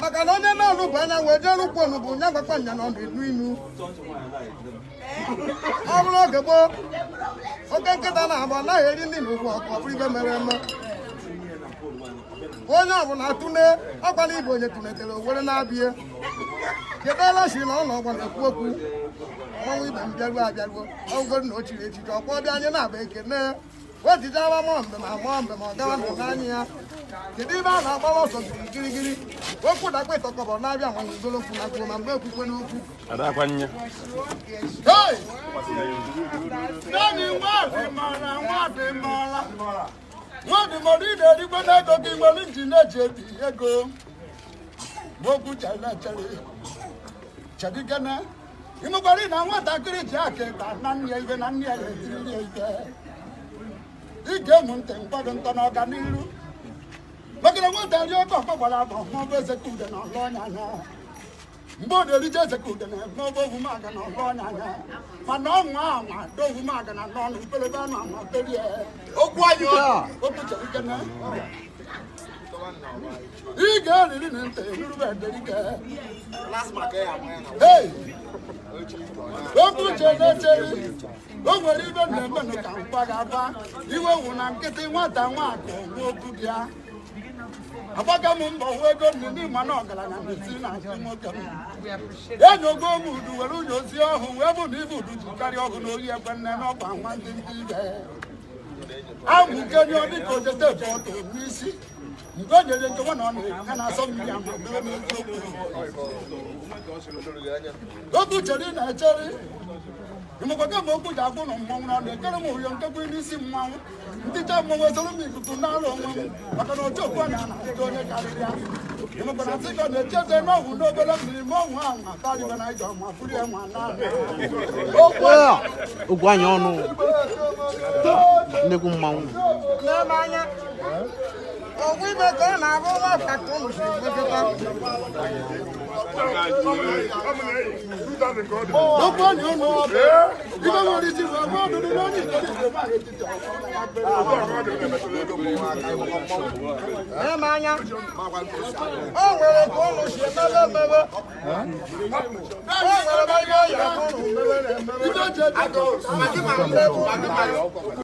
maka na onye na-ọnụ bụ anya wee jee rụkwu onugbu nya gwakwa nya na ọ na-enu inu ọ bụrụ oge gboo oke nkịta na-agba anaghị eri ndị na ugwu ọkụ ọ bụrụ ibe mere eme onye ọbụla tụne ọgbana ibe onye tụnetere owere na-abịa kedụla si na ụlọ ọgba na-ekwu okwu ọnwụ ibe m bịaruo abịaruo ọgụgoro na o chiri echiche ọkwa ọbịa anyị na-agba ekene ojije awa mụọ mbe ma mụọ mbe ma ọ gawa nọ n'anya ya kedu ibe a na-agbawa ọsọ girigiri okwu dakwa ịtọkọbọ na-abịa nwanyị igolokwu na kwuo ma mgbe ekwukwe n'okwu nwadịmọdụ ị na-erigwe n'ego gị nwere injin eji ebi ego okwu chedikene ịmụkwara na nwatakịrị ji aka ịta na nne ya ibe na nne ya ga-etiri ya ike ị ga-emu ntị mkpọdụ ntọ n'ọganiru maka na nwata nri oke ọkpọ gbara abụ maọbụ ezekude na ọlụ ọnya anya mgbe ọ na-erije ezekude na maọbụ ovumaga na ọlụ ọnya anya mana ọnwa anwa do ovumaga na n'ọnụ mkpelebe anụ anwa perie okwu anyị okwu cherikene ị ga-eriri na ntị nrube ederike okwu chere o nwere ibe na-emenụ ka mkpa ga-aba iwe wụ na nkịtị nwata nwaakụ nwe okwu gị ya agbaga m mbọ hụ ego nri mana ọgaranya na-esi na nwoke m enyogo m udu were ụlọ ozi ọhụ wee bụ na ibe udu ji karịa ọgụ na oyi ekwe nne n'ọkwa nwa ndị ibe ahụ kenye ọ dịka ojete foto n'isi mgbe o nyere nkewa na ọ na-ega na-asọ mmiri ama mere n'eziokwu okwu chere ị na-echere ịmụkwaga m okwu ji agwụ na mmọnwụ na ọ na-ekere m ụrịọ nkekwe n'isi mmanwụ ndị cha mmọnwụ esoro m ikuku n'ala onwe m maka na otu okwu a na-anaghịga onye karịrị ya ịmụkwara sị ka ọ na-echeze n'ọgwụ n'obere mmiri ma ọnwụ ahụ atarịba na ije ọma furu ya nwa na ogwu anya ọnụ nnekwu mmanwụ ọgwụ ibe ka ọ na-abụ nwata ka ụmụ si gwekọta okwu onye ụlọ ọbụ ibe nwere isi bụ ọgwụ ọdụdụ n'onye itorite ma etiti eme anya o nwere ka ụlụ si emebe emebe o nwere ebe ihe ọya ụlụ mebere emebe